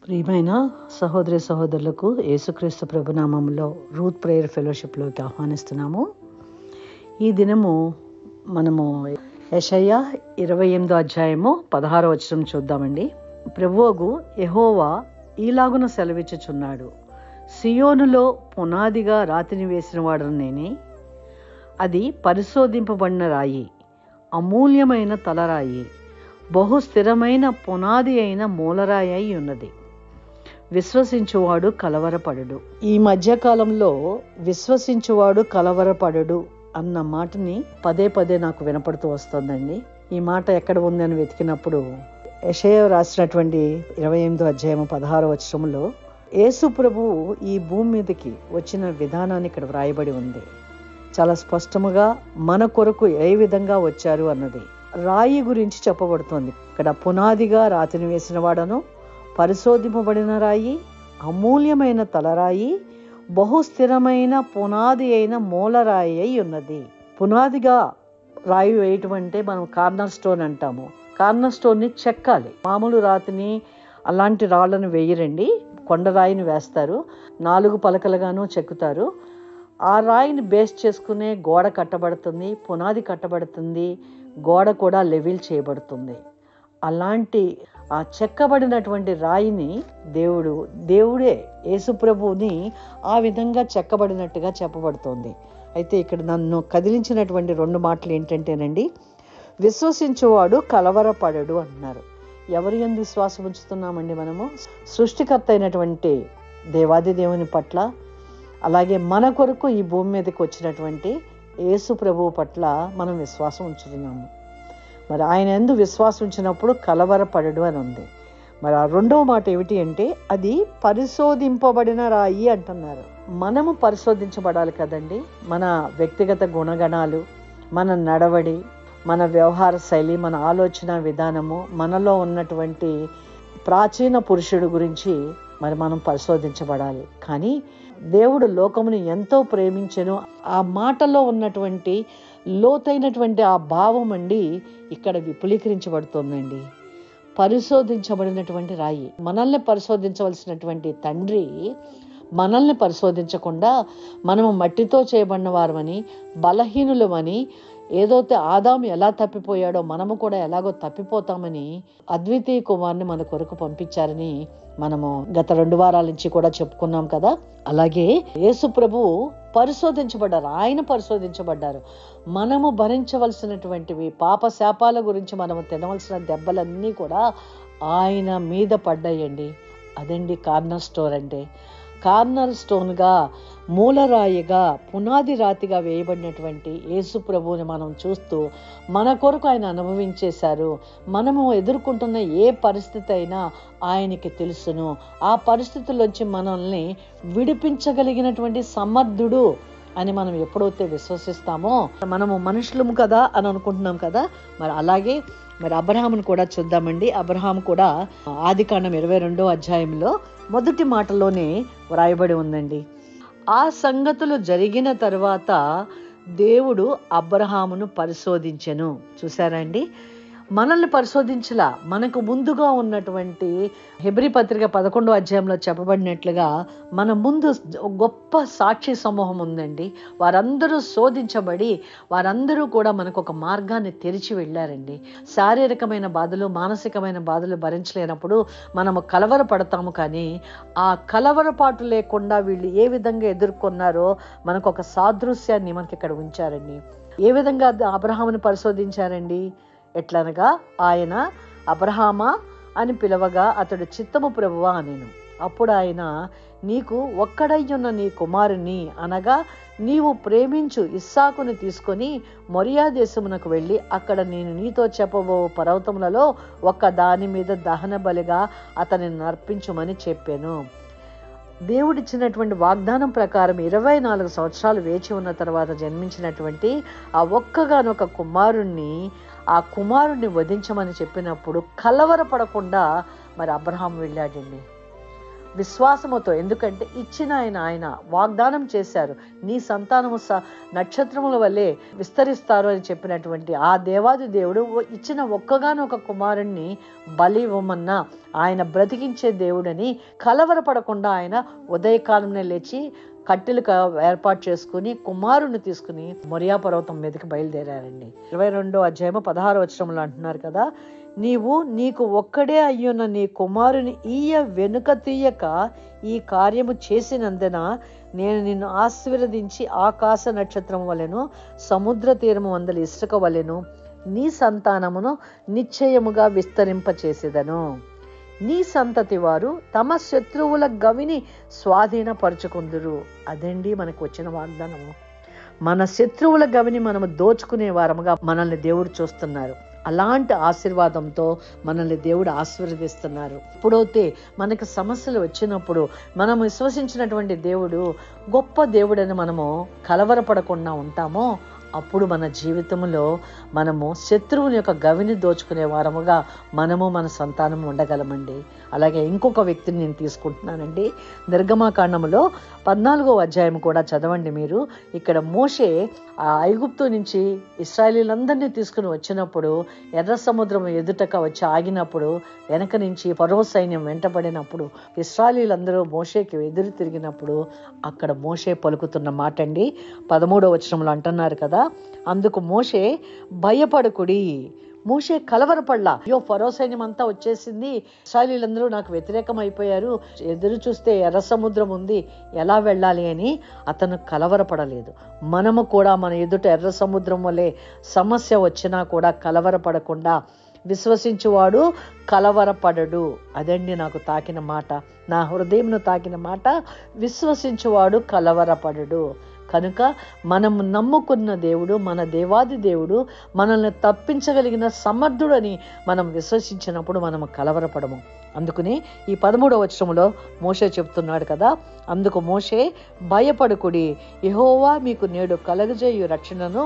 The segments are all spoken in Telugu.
ప్రియమైన సహోదరి సహోదరులకు యేసుక్రీస్తు ప్రభునామంలో రూత్ ప్రేయర్ ఫెలోషిప్లోకి ఆహ్వానిస్తున్నాము. ఈ దినము మనము యెషయా 28వ అధ్యాయము 16వ వచనం చూద్దామండి. ప్రభువగు యెహోవా ఈలాగున సెలవిచ్చుచున్నాడు, సియోనులో పునాదిగా రాతిని వేసిన వాడను నేనే, అది పరిశోధింపబడిన రాయి, అమూల్యమైన తలరాయి, బహు స్థిరమైన పునాది అయిన మూలరాయి అయి ఉన్నది. విశ్వసించువాడు కలవరపడడు. ఈ మధ్యకాలంలో విశ్వసించువాడు కలవరపడడు అన్న మాటని పదే పదే నాకు వినపడుతూ వస్తుందండి. ఈ మాట ఎక్కడ ఉందని వెతికినప్పుడు యెషయా రాసినటువంటి 28వ అధ్యాయము 16వ వచనంలో యేసు ప్రభువు ఈ భూమి మీదకి వచ్చిన విధానాన్ని ఇక్కడ వ్రాయబడి ఉంది. చాలా స్పష్టముగా మన కొరకు ఏ విధంగా వచ్చారు అన్నది రాయి గురించి చెప్పబడుతోంది. ఇక్కడ పునాదిగా రాతిని వేసిన వాడను, పరిశోధింపబడిన రాయి, అమూల్యమైన తలరాయి, బహు స్థిరమైన పునాది అయిన మూలరాయి అయి ఉన్నది. పునాదిగా రాయి వేయటం అంటే మనం కార్నర్ స్టోన్ అంటాము. కార్నర్ స్టోన్ని చెక్కాలి. మామూలు రాతిని అలాంటి రాళ్లను వేయరండి, కొండరాయిని వేస్తారు, 4 పలకలుగాను చెక్కుతారు. ఆ రాయిని బేస్ చేసుకునే గోడ కట్టబడుతుంది, పునాది కట్టబడుతుంది, గోడ కూడా లెవెల్ చేయబడుతుంది. అలాంటి ఆ చెక్కబడినటువంటి రాయిని దేవుడే యేసు ప్రభువుని ఆ విధంగా చెక్కబడినట్టుగా చెప్పబడుతోంది. అయితే ఇక్కడ నన్ను కదిలించినటువంటి 2 మాటలు ఏంటంటేనండి, విశ్వసించువాడు కలవరపడడు అంటున్నారు. ఎవరి యందు విశ్వాసం ఉంచుతున్నామండి మనము? సృష్టికర్త అయినటువంటి దేవాది దేవుని పట్ల, అలాగే మన కొరకు ఈ భూమి మీదకి వచ్చినటువంటి యేసు ప్రభువు పట్ల మనం విశ్వాసం ఉంచుతున్నాము. మరి ఆయన యందు విశ్వాసం ఉంచినప్పుడు కలవరపడడు అని ఉంది. మరి ఆ 2వ మాట ఏమిటి అంటే, అది పరిశోధింపబడిన రాయి అంటున్నారు. మనము పరిశోధించబడాలి కదండి. మన వ్యక్తిగత గుణగణాలు, మన నడవడి, మన వ్యవహార శైలి, మన ఆలోచన విధానము, మనలో ఉన్నటువంటి ప్రాచీన పురుషుడు గురించి మరి మనం పరిశోధించబడాలి. కానీ దేవుడు లోకమును ఎంతో ప్రేమించెను, ఆ మాటలో ఉన్నటువంటి లోతైనటువంటి ఆ భావం అండి ఇక్కడ విపులీకరించబడుతోందండి. పరిశోధించబడినటువంటి రాయి. మనల్ని పరిశోధించవలసినటువంటి తండ్రి మనల్ని పరిశోధించకుండా మనము మట్టితో చేయబడిన వారమని, బలహీనులమని, ఏదైతే ఆదాము ఎలా తప్పిపోయాడో మనము కూడా ఎలాగో తప్పిపోతామని అద్వితీయ కుమారుని మన కొరకు పంపించారని మనము గత 2 వారాల నుంచి కూడా చెప్పుకున్నాం కదా. అలాగే యేసు ప్రభువు పరిశోధించబడ్డారు, ఆయన పరిశోధించబడ్డారు. మనము భరించవలసినటువంటివి పాప శాపాల గురించి మనము తినవలసిన దెబ్బలన్నీ కూడా ఆయన మీద పడ్డాయండి. అదండి కార్నర్ స్టోన్ అంటే. కార్నర్ స్టోన్గా, మూలరాయిగా, పునాది రాతిగా వేయబడినటువంటి యేసు ప్రభువుని మనం చూస్తూ మన కొరకు ఆయన అనుభవించేశారు. మనము ఎదుర్కొంటున్న ఏ పరిస్థితి అయినా ఆయనకి తెలుసును. ఆ పరిస్థితుల్లోంచి మనల్ని విడిపించగలిగినటువంటి సమర్థుడు అని మనం ఎప్పుడైతే విశ్వసిస్తామో, మనము మనుషులము కదా అని అనుకుంటున్నాం కదా. మరి అలాగే మరి అబ్రహామును కూడా చూద్దామండి. అబ్రహాము కూడా ఆదికాండం 22వ అధ్యాయంలో మొదటి మాటలోనే వ్రాయబడి ఉందండి. ఆ సంగతులు జరిగిన తర్వాత దేవుడు అబ్రహామును పరిశోధించెను. చూసారా అండి, మనల్ని పరిశోధించలా. మనకు ముందుగా ఉన్నటువంటి హెబ్రీ పత్రిక 11వ అధ్యాయంలో చెప్పబడినట్లుగా మన ముందు గొప్ప సాక్షి సమూహం ఉందండి. వారందరూ శోధించబడి వారందరూ కూడా మనకు ఒక మార్గాన్ని తెరిచి వెళ్ళారండి. శారీరకమైన బాధలు, మానసికమైన బాధలు భరించలేనప్పుడు మనము కలవరపడతాము. కానీ ఆ కలవరపాటు లేకుండా వీళ్ళు ఏ విధంగా ఎదుర్కొన్నారో మనకు ఒక సాదృశ్యాన్ని మనకి ఇక్కడ ఉంచారండి. ఏ విధంగా అబ్రహాముని పరిశోధించారండి? ఎట్లనగా ఆయన అబ్రహామా అని పిలవగా అతడు చిత్తము ప్రభువా అనెను. అప్పుడు ఆయన, నీకు ఒక్కడయ్యున్న నీ కుమారుని అనగా నీవు ప్రేమించు ఇస్సాకుని తీసుకొని మొరియా దేశమునకు వెళ్ళి అక్కడ నేను నీతో చెప్పబో పర్వతములలో ఒక్క దాని మీద దహన బలిగా అతనిని నర్పించుమని చెప్పాను. దేవుడిచ్చినటువంటి వాగ్దానం ప్రకారం 24 సంవత్సరాలు వేచి ఉన్న తర్వాత జన్మించినటువంటి ఆ ఒక్కగానొక కుమారుణ్ణి, ఆ కుమారుణ్ణి వధించమని చెప్పినప్పుడు కలవరపడకుండా మరి అబ్రహాం వెళ్ళాడండి. విశ్వాసముతో, ఎందుకంటే ఇచ్చిన ఆయన వాగ్దానం చేశారు, నీ సంతానము నక్షత్రముల వల్లే విస్తరిస్తారు అని చెప్పినటువంటి ఆ దేవాది దేవుడు ఇచ్చిన ఒక్కగానొక కుమారుణ్ణి బలి ఇవ్వమన్నా ఆయన బ్రతికించే దేవుడని కలవరపడకుండా ఆయన ఉదయకాలంలో లేచి కట్టెలు ఏర్పాటు చేసుకుని కుమారుని తీసుకుని మొరియా పర్వతం మీదకి బయలుదేరారండి. 22వ అధ్యాయము 16వ వచనంలో అంటున్నారు కదా, నీకు ఒక్కడే అయ్యున్న నీ కుమారుని వెనుక తీయక ఈ కార్యము చేసినందున నేను నిన్ను ఆశీర్వదించి ఆకాశ నక్షత్రం వలెను సముద్ర తీరము వందల ఇసుక వలెను నీ సంతానమును నిశ్చయముగా విస్తరింపచేసేదను. నీ సంతతి వారు తమ శత్రువుల గవిని స్వాధీనపరుచుకుందురు. అదండి మనకు వచ్చిన వాగ్దానము. మన శత్రువుల గవిని మనము దోచుకునే వారముగా మనల్ని దేవుడు చూస్తున్నారు. అలాంటి ఆశీర్వాదంతో మనల్ని దేవుడు ఆశీర్వదిస్తున్నారు. ఇప్పుడైతే మనకు సమస్యలు వచ్చినప్పుడు మనం విశ్వసించినటువంటి దేవుడు గొప్ప దేవుడని మనము కలవరపడకుండా ఉంటామో అప్పుడు మన జీవితంలో మనము శత్రువుని యొక్క గవిని దోచుకునే వారముగా మనము మన సంతానం ఉండగలమండి. అలాగే ఇంకొక వ్యక్తిని నేను తీసుకుంటున్నానండి. నిర్గమాకాండములో 14వ అధ్యాయం కూడా చదవండి మీరు. ఇక్కడ మోషే ఆ ఐగుప్తు నుంచి ఇశ్రాయేలీలందరినీ తీసుకుని వచ్చినప్పుడు ఎర్ర సముద్రం ఎదుటక వచ్చి ఆగినప్పుడు వెనక నుంచి ఫరో సైన్యం వెంటబడినప్పుడు ఇశ్రాయేలీలందరూ మోషేకి ఎదురు తిరిగినప్పుడు అక్కడ మోషే పలుకుతున్న మాట అండి 13వ వచనంలో అంటున్నారు కదా, అందుకు మోషే భయపడకుడి. మోషే కలవరపడలా, అయ్యో ఫరో సైన్యం అంతా వచ్చేసింది, ఇశ్రాయేలీలందరూ నాకు వ్యతిరేకం అయిపోయారు, ఎదురు చూస్తే ఎర్ర సముద్రం ఉంది, ఎలా వెళ్ళాలి అని అతను కలవరపడలేదు. మనము కూడా మన ఎదుట ఎర్ర సముద్రం వల్లే సమస్య వచ్చినా కూడా కలవరపడకుండా విశ్వసించువాడు కలవరపడడు. అదండి నాకు తాకిన మాట, నా హృదయంను తాకిన మాట. విశ్వసించువాడు కలవరపడడు. కనుక మనము నమ్ముకున్న దేవుడు, మన దేవాది దేవుడు మనల్ని తప్పించగలిగిన సమర్థుడని మనం విశ్వసించినప్పుడు మనము కలవరపడము. అందుకని ఈ 13వ వచనంలో మోషే చెప్తున్నాడు కదా, అందుకు మోషే భయపడకుడి, యెహోవా మీకు నేడు కలగజేయు రక్షణను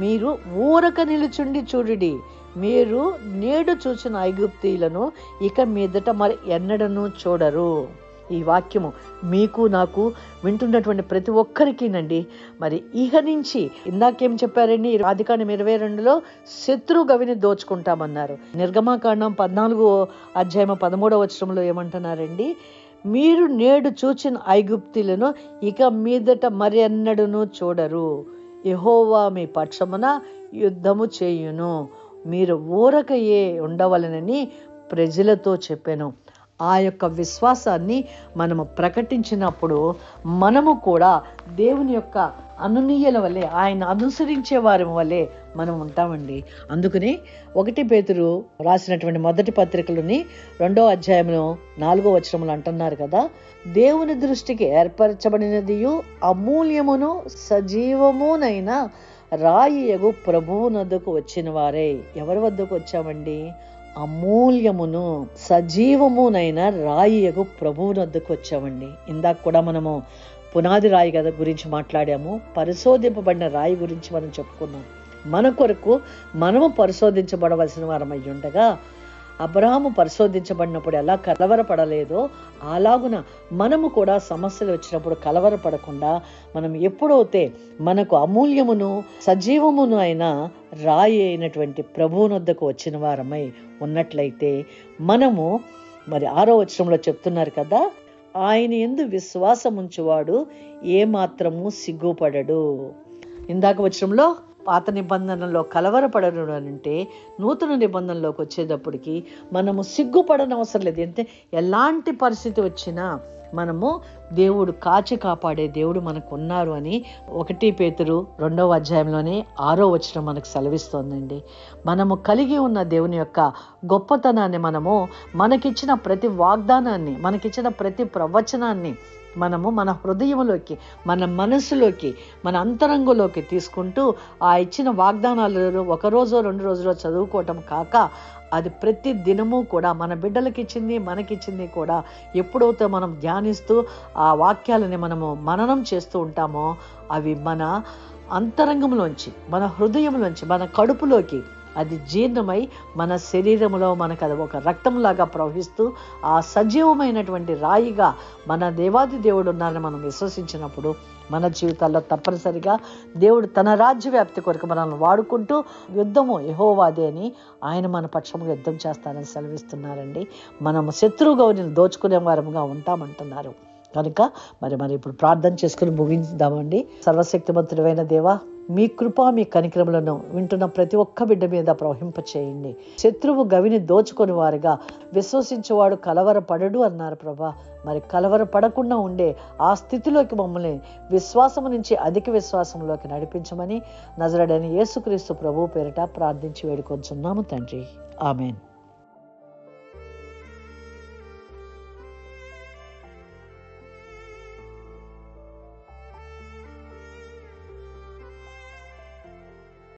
మీరు ఊరక నిలుచుండి చూడుడి. మీరు నేడు చూసిన ఐగుప్తీయులను ఇక మీదట మరి ఎన్నడను చూడరు. ఈ వాక్యము మీకు నాకు వింటున్నటువంటి ప్రతి ఒక్కరికినండి. మరి ఇహ నుంచి ఇందాకేం చెప్పారండి, ఆదికాండం 22లో శత్రు గవిని దోచుకుంటామన్నారు. నిర్గమాకాండం 14వ అధ్యాయం 13వ వచనంలో ఏమంటున్నారండి, మీరు నేడు చూచిన ఐగుప్తీయులను ఇక మీదట మరి ఎన్నడను చూడరు. యెహోవా మీ పక్షమున యుద్ధము చేయును, మీరు ఊరకయే ఉండవలనని ప్రజలతో చెప్పాను. ఆ యొక్క విశ్వాసాన్ని మనము ప్రకటించినప్పుడు మనము కూడా దేవుని యొక్క అనునీయుల వల్లే, ఆయన అనుసరించే వారి వల్లే మనం ఉంటామండి. అందుకని 1 పేతురు రాసినటువంటి మొదటి పత్రికలోని 2వ అధ్యాయంలో 4వ వచనంలో అంటున్నారు కదా, దేవుని దృష్టికి ఏర్పరచబడినదియు అమూల్యమును సజీవమునైన రాయియగు ప్రభువు వద్దకు వచ్చిన వారే. ఎవరి వద్దకు వచ్చామండి? అమూల్యమును సజీవమునైన రాయియగు ప్రభువు వద్దకు వచ్చామండి. ఇందాక కూడా మనము పునాది రాయి కదా గురించి మాట్లాడాము, పరిశోధింపబడిన రాయి గురించి మనం చెప్పుకున్నాం. మన కొరకు మనము పరిశోధించబడవలసిన వారమై ఉండగా అబ్రహాము పరిశోధించబడినప్పుడు ఎలా కలవరపడలేదో అలాగున మనము కూడా సమస్యలు వచ్చినప్పుడు కలవరపడకుండా మనం ఎప్పుడైతే మనకు అమూల్యమును సజీవమును అయిన రాయి అయినటువంటి ప్రభువునొద్దకు వచ్చిన వారమై ఉన్నట్లయితే మనము మరి 6వ వచనంలో చెప్తున్నారు కదా, ఆయన యందు విశ్వాసం ఉంచువాడు ఏమాత్రము సిగ్గుపడడు. ఇందాక వచనంలో పాత నిబంధనలో కలవరపడను అంటే నూతన నిబంధనలోకి వచ్చేటప్పటికి మనము సిగ్గుపడనవసరం లేదు. అంటే ఎలాంటి పరిస్థితి వచ్చినా మనము దేవుడు కాచి కాపాడే దేవుడు మనకు ఉన్నారు అని 1 పేతురు 2వ అధ్యాయంలోనే 6వ వచనం మనకు సెలవిస్తోందండి. మనము కలిగి ఉన్న దేవుని యొక్క గొప్పతనాన్ని, మనము మనకిచ్చిన ప్రతి వాగ్దానాన్ని, మనకిచ్చిన ప్రతి ప్రవచనాన్ని మనము మన హృదయంలోకి, మన మనసులోకి, మన అంతరంగంలోకి తీసుకుంటూ ఆ ఇచ్చిన వాగ్దానాలు 1 రోజో 2 రోజులో చదువుకోవటం కాక అది ప్రతి దినము కూడా మన బిడ్డలకి ఇచ్చింది, మనకిచ్చింది కూడా ఎప్పుడైతే మనం ధ్యానిస్తూ ఆ వాక్యాలని మనము మననం చేస్తూ ఉంటామో అవి మన అంతరంగంలోంచి, మన హృదయంలోంచి, మన కడుపులోకి అది జీర్ణమై మన శరీరంలో మనకు అది ఒక రక్తంలాగా ప్రవహిస్తూ ఆ సజీవమైనటువంటి రాయిగా మన దేవాది దేవుడు ఉన్నారని మనం విశ్వసించినప్పుడు మన జీవితాల్లో తప్పనిసరిగా దేవుడు తన రాజ్య వ్యాప్తి కొరకు మనల్ని వాడుకుంటూ యుద్ధము యెహోవాదే అని ఆయన మన పక్షముగా యుద్ధం చేస్తానని సెలవిస్తున్నారండి. మనము శత్రువుగా దోచుకునే వారముగా ఉంటామంటున్నారు కనుక మరి ఇప్పుడు ప్రార్థన చేసుకుని ముగించుదామండి. సర్వశక్తిమంతుడైన దేవా, మీ కృప మీ కనికరములను వింటున్న ప్రతి ఒక్క బిడ్డ మీద ప్రవహింప చేయండి. శత్రువు గవిని దోచుకొని వారుగా విశ్వసించేవాడు కలవరపడడు అన్నారు ప్రభా. మరి కలవరపడకుండా ఉండే ఆ స్థితిలోకి మమ్మల్ని విశ్వాసము నుంచి అధిక విశ్వాసంలోకి నడిపించమని నజరేయుడైన యేసుక్రీస్తు ప్రభువు పేరిట ప్రార్థించి వేడుకొంచున్నాము తండ్రి. ఆమేన్.